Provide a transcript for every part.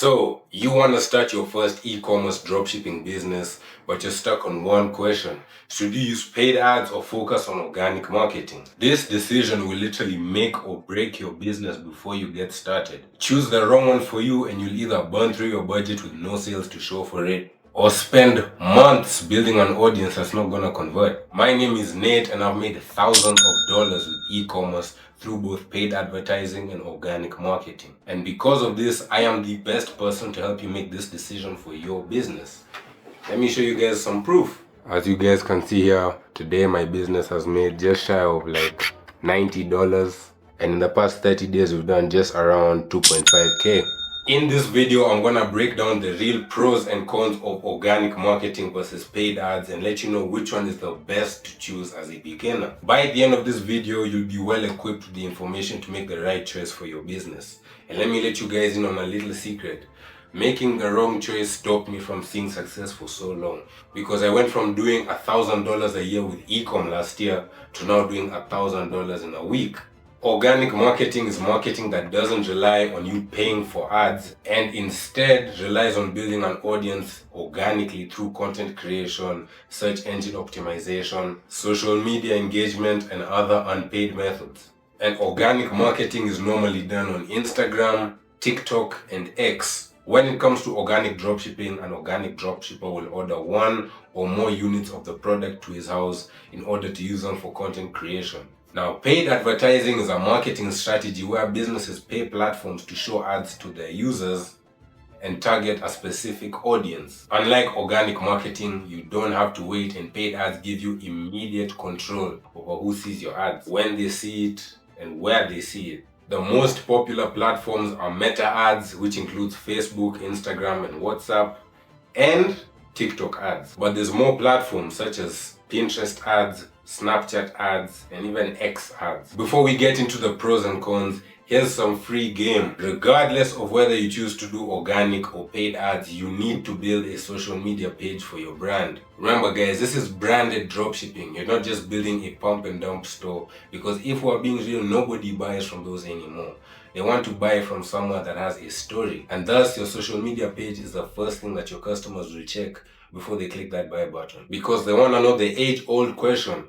So, you want to start your first e-commerce dropshipping business, but you're stuck on one question. Should you use paid ads or focus on organic marketing? This decision will literally make or break your business before you get started. Choose the wrong one for you and you'll either burn through your budget with no sales to show for it, or spend months building an audience that's not gonna convert. My name is Nate and I've made thousands of dollars with e-commerce through both paid advertising and organic marketing. And because of this, I am the best person to help you make this decision for your business. Let me show you guys some proof. As you guys can see here, today my business has made just shy of like $90. And in the past 30 days, we've done just around 2.5K. In this video, I'm gonna break down the real pros and cons of organic marketing versus paid ads and let you know which one is the best to choose as a beginner. By the end of this video, you'll be well equipped with the information to make the right choice for your business. And let me let you guys in on a little secret. Making the wrong choice stopped me from seeing success for so long, because I went from doing $1,000 a year with e-com last year to now doing $1,000 in a week. Organic marketing is marketing that doesn't rely on you paying for ads and instead relies on building an audience organically through content creation, search engine optimization, social media engagement, and other unpaid methods. And organic marketing is normally done on Instagram, TikTok, and X. When it comes to organic dropshipping, an organic dropshipper will order one or more units of the product to his house in order to use them for content creation. Now, paid advertising is a marketing strategy where businesses pay platforms to show ads to their users and target a specific audience. Unlike organic marketing, you don't have to wait, and paid ads give you immediate control over who sees your ads, when they see it, and where they see it. The most popular platforms are Meta ads, which includes Facebook, Instagram, and WhatsApp, and TikTok ads. But there's more platforms such as Pinterest ads, Snapchat ads, and even X ads. Before we get into the pros and cons, here's some free game. Regardless of whether you choose to do organic or paid ads, you need to build a social media page for your brand. Remember guys, this is branded dropshipping. You're not just building a pump and dump store, because if we're being real, nobody buys from those anymore. They want to buy from someone that has a story. And thus, your social media page is the first thing that your customers will check before they click that buy button. Because they want to know the age-old question,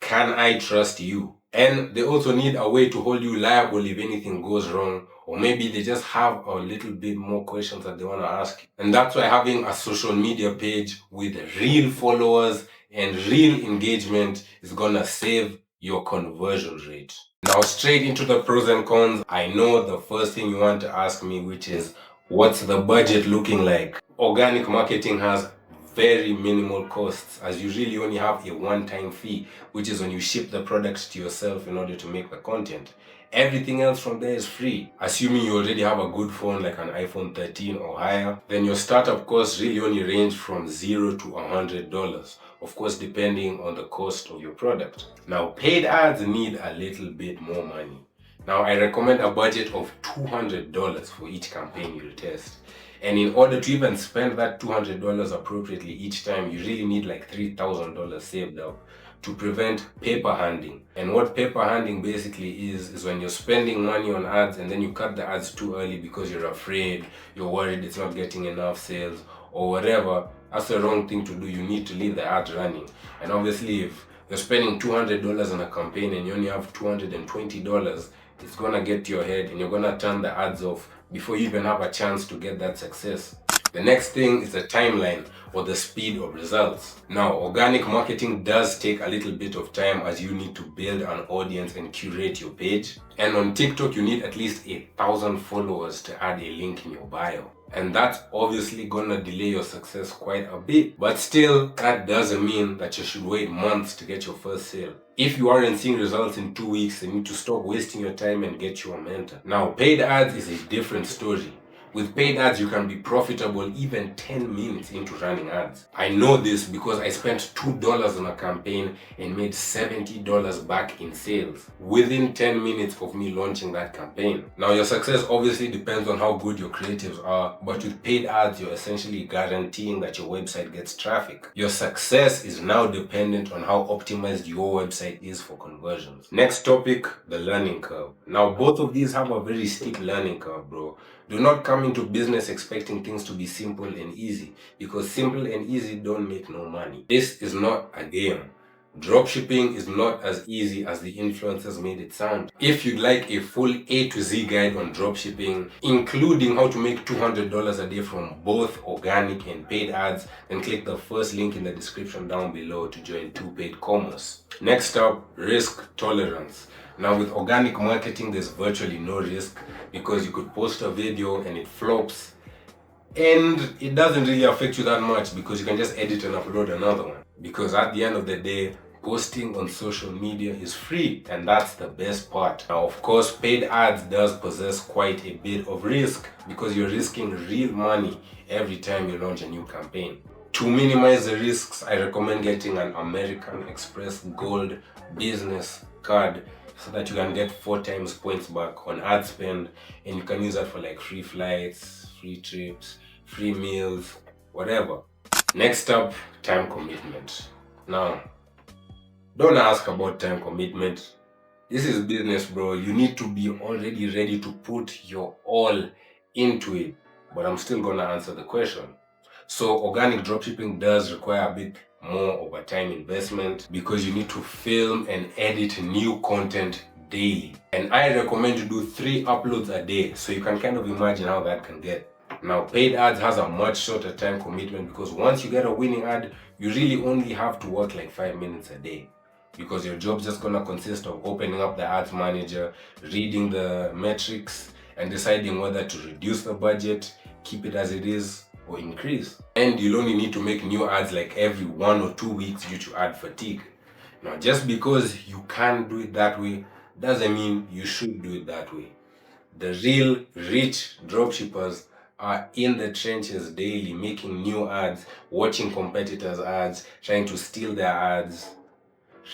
can I trust you? And they also need a way to hold you liable if anything goes wrong, or maybe they just have a little bit more questions that they want to ask you. And that's why having a social media page with real followers and real engagement is gonna save your conversion rate. Now, straight into the pros and cons. I know the first thing you want to ask me, which is, what's the budget looking like? Organic marketing has very minimal costs, as you really only have a one-time fee, which is when you ship the products to yourself in order to make the content. Everything else from there is free. Assuming you already have a good phone like an iPhone 13 or higher, then your startup costs really only range from $0 to $100. Of course, depending on the cost of your product. Now, paid ads need a little bit more money. Now, I recommend a budget of $200 for each campaign you test. And in order to even spend that $200 appropriately each time, you really need like $3,000 saved up to prevent paper handing. And what paper handing basically is when you're spending money on ads and then you cut the ads too early because you're afraid, you're worried it's not getting enough sales or whatever. That's the wrong thing to do. You need to leave the ads running. And obviously, if you're spending $200 on a campaign and you only have $220, it's gonna get to your head and you're gonna turn the ads off before you even have a chance to get that success. The next thing is the timeline or the speed of results. Now, organic marketing does take a little bit of time, as you need to build an audience and curate your page. And on TikTok, you need at least 1,000 followers to add a link in your bio. And that's obviously gonna delay your success quite a bit. But still, that doesn't mean that you should wait months to get your first sale. If you aren't seeing results in 2 weeks, you need to stop wasting your time and get your mentor. Now, paid ads is a different story. With paid ads, you can be profitable even 10 minutes into running ads. I know this because I spent $2 on a campaign and made $70 back in sales within 10 minutes of me launching that campaign. Now, your success obviously depends on how good your creatives are, but with paid ads, you're essentially guaranteeing that your website gets traffic. Your success is now dependent on how optimized your website is for conversions. Next topic, the learning curve. Now, both of these have a very steep learning curve, bro. Do not come into business expecting things to be simple and easy, because simple and easy don't make no money. This is not a game. Dropshipping is not as easy as the influencers made it sound. If you'd like a full A to Z guide on dropshipping, including how to make $200 a day from both organic and paid ads, then click the first link in the description down below to join 2Paid Commerce. Next up, risk tolerance. Now with organic marketing, there's virtually no risk because you could post a video and it flops, and it doesn't really affect you that much because you can just edit and upload another one. Because at the end of the day, posting on social media is free, and that's the best part. Now, of course, paid ads does possess quite a bit of risk because you're risking real money every time you launch a new campaign. To minimize the risks, I recommend getting an American Express Gold business card so that you can get 4 times points back on ad spend, and you can use that for like free flights, free trips, free meals, whatever. Next up, time commitment. Now, don't ask about time commitment. This is business, bro. You need to be already ready to put your all into it. But I'm still gonna answer the question. So organic dropshipping does require a bit more of a time investment because you need to film and edit new content daily. And I recommend you do 3 uploads a day, so you can kind of imagine how that can get. Now, paid ads has a much shorter time commitment because once you get a winning ad, you really only have to work like 5 minutes a day, because your job's just gonna consist of opening up the ads manager, reading the metrics, and deciding whether to reduce the budget, keep it as it is, or increase. And you'll only need to make new ads like every 1 or 2 weeks due to ad fatigue. Now, just because you can do it that way doesn't mean you should do it that way. The real rich dropshippers are in the trenches daily, making new ads, watching competitors' ads, trying to steal their ads,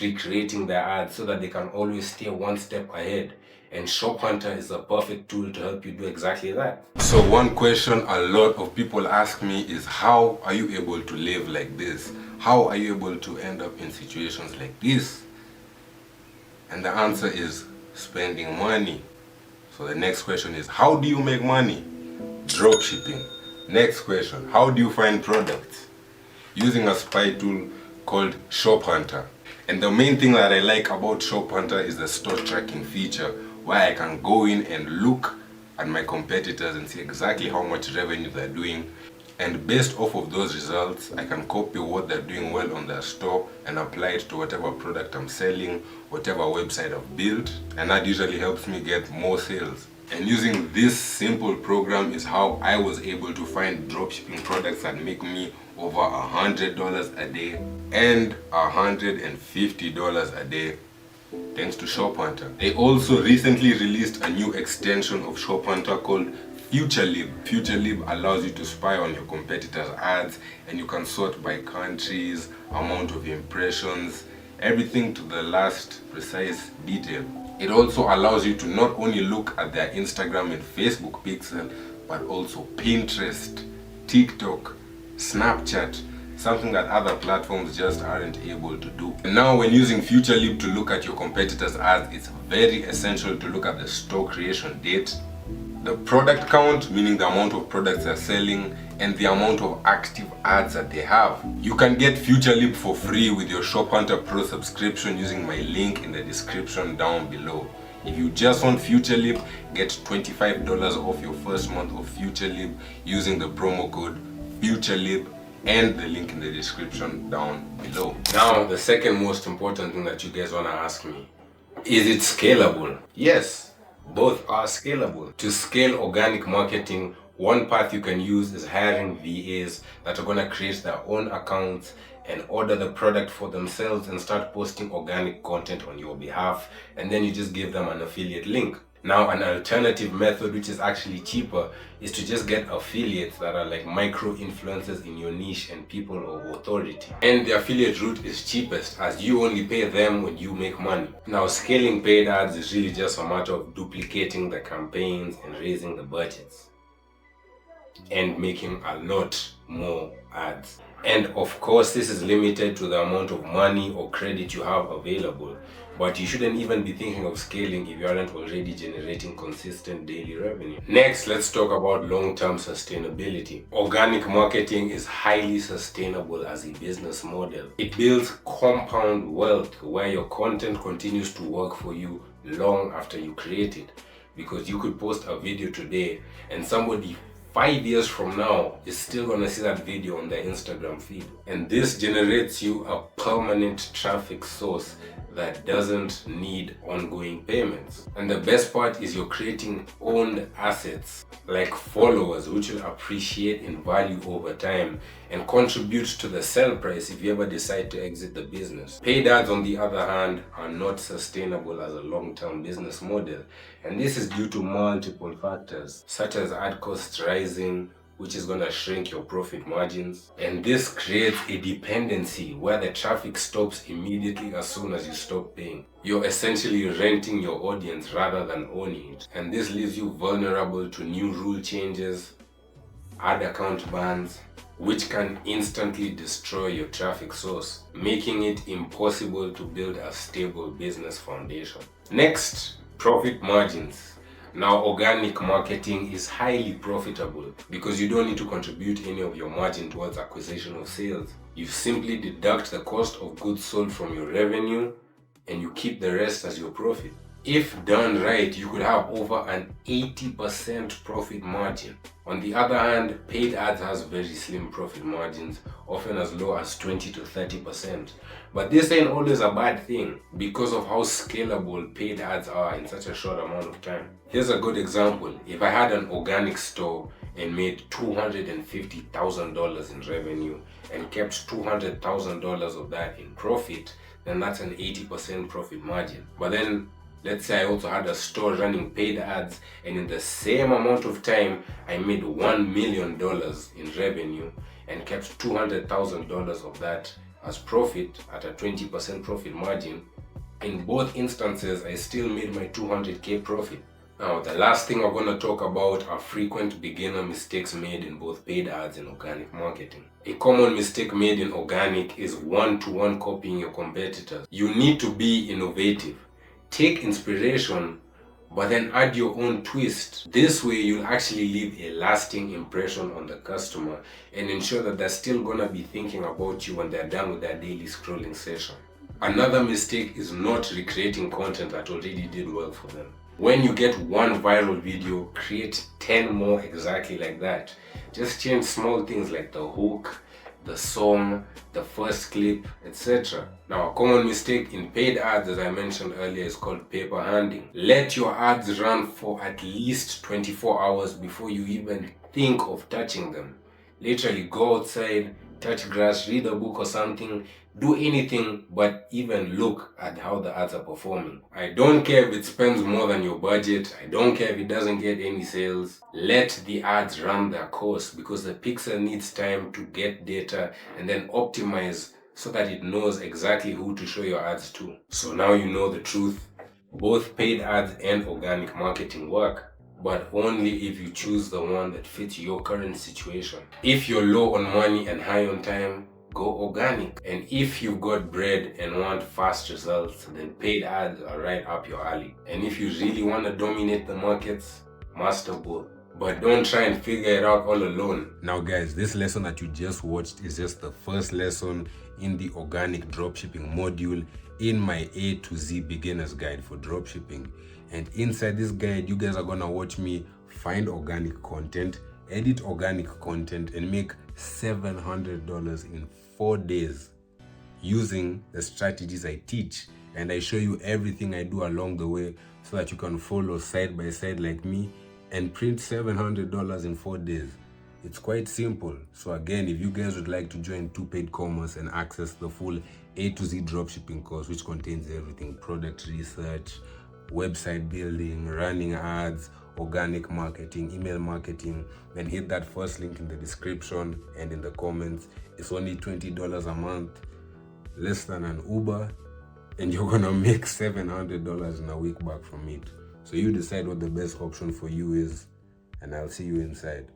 recreating their ads so that they can always stay one step ahead. And Shop Hunter is a perfect tool to help you do exactly that. So one question a lot of people ask me is, how are you able to live like this? How are you able to end up in situations like this? And the answer is spending money. So the next question is, how do you make money? Dropshipping. Next question, how do you find products? Using a spy tool called Shop Hunter. And the main thing that I like about Shop Hunter is the store tracking feature, where I can go in and look at my competitors and see exactly how much revenue they're doing. And based off of those results, I can copy what they're doing well on their store and apply it to whatever product I'm selling, whatever website I've built, and that usually helps me get more sales. And using this simple program is how I was able to find dropshipping products that make me over $100 a day and $150 a day, thanks to Shop Hunter. They also recently released a new extension of Shop Hunter called FutureLib. FutureLib allows you to spy on your competitors' ads, and you can sort by countries, amount of impressions, everything to the last precise detail. It also allows you to not only look at their Instagram and Facebook pixel, but also Pinterest, TikTok, Snapchat, something that other platforms just aren't able to do. And now when using FutureLib to look at your competitors' ads, it's very essential to look at the store creation date, the product count, meaning the amount of products they're selling, and the amount of active ads that they have. You can get FutureLib for free with your Shop Hunter Pro subscription using my link in the description down below. If you just want FutureLib, get $25 off your first month of FutureLib using the promo code FutureLib and the link in the description down below. Now, the second most important thing that you guys want to ask me, is it scalable? Yes. Both are scalable. To scale organic marketing, one path you can use is hiring VAs that are going to create their own accounts and order the product for themselves and start posting organic content on your behalf, and then you just give them an affiliate link. Now, an alternative method, which is actually cheaper, is to just get affiliates that are like micro influencers in your niche and people of authority. And the affiliate route is cheapest, as you only pay them when you make money. Now, scaling paid ads is really just a matter of duplicating the campaigns and raising the budgets. and making a lot more ads. And of course, this is limited to the amount of money or credit you have available. But you shouldn't even be thinking of scaling if you aren't already generating consistent daily revenue. Next, let's talk about long-term sustainability. Organic marketing is highly sustainable as a business model. It builds compound wealth where your content continues to work for you long after you create it. Because you could post a video today and somebody 5 years from now is still gonna see that video on their Instagram feed. And this generates you a permanent traffic source that doesn't need ongoing payments. And the best part is you're creating owned assets like followers, which will appreciate in value over time and contribute to the sell price if you ever decide to exit the business. Paid ads, on the other hand, are not sustainable as a long-term business model. And this is due to multiple factors, such as ad costs rising, which is going to shrink your profit margins. And this creates a dependency where the traffic stops immediately as soon as you stop paying. You're essentially renting your audience rather than owning it. And this leaves you vulnerable to new rule changes, ad account bans, which can instantly destroy your traffic source, making it impossible to build a stable business foundation. Next, profit margins. Now, organic marketing is highly profitable because you don't need to contribute any of your margin towards acquisition of sales. You simply deduct the cost of goods sold from your revenue and you keep the rest as your profit. If done right, you could have over an 80% profit margin. On the other hand, paid ads has very slim profit margins, often as low as 20 to 30%. But this ain't always a bad thing because of how scalable paid ads are in such a short amount of time. Here's a good example. If I had an organic store and made $250,000 in revenue and kept $200,000 of that in profit, then that's an 80% profit margin. But then let's say I also had a store running paid ads and in the same amount of time I made $1 million in revenue and kept $200,000 of that as profit at a 20% profit margin. In both instances, I still made my 200K profit. Now, the last thing we're going to talk about are frequent beginner mistakes made in both paid ads and organic marketing. A common mistake made in organic is one-to-one copying your competitors. You need to be innovative. Take inspiration, but then add your own twist. This way, you'll actually leave a lasting impression on the customer and ensure that they're still gonna be thinking about you when they're done with their daily scrolling session. Another mistake is not recreating content that already did well for them. When you get one viral video, create 10 more exactly like that. Just change small things like the hook, the song, the first clip, etc. Now, a common mistake in paid ads, as I mentioned earlier, is called paper handing. Let your ads run for at least 24 hours before you even think of touching them. Literally go outside, touch grass, read a book or something, do anything but even look at how the ads are performing. I don't care if it spends more than your budget. I don't care if it doesn't get any sales. Let the ads run their course because the pixel needs time to get data and then optimize so that it knows exactly who to show your ads to. So now you know the truth. Both paid ads and organic marketing work, but only if you choose the one that fits your current situation. If you're low on money and high on time, go organic. And if you've got bread and want fast results, then paid ads are right up your alley. And if you really want to dominate the markets, master both. But don't try and figure it out all alone. Now guys, this lesson that you just watched is just the first lesson in the organic dropshipping module in my A to Z beginner's guide for dropshipping. And inside this guide, you guys are gonna watch me find organic content, edit organic content, and make $700 in 4 days using the strategies I teach. And I show you everything I do along the way so that you can follow side by side like me and print $700 in 4 days. It's quite simple. So again, if you guys would like to join 2Paid Commerce and access the full A to Z dropshipping course, which contains everything: product research, website building, running ads, organic marketing, email marketing, then hit that first link in the description and in the comments. It's only $20 a month, less than an Uber, and you're gonna make $700 in a week back from it. So you decide what the best option for you is, and I'll see you inside.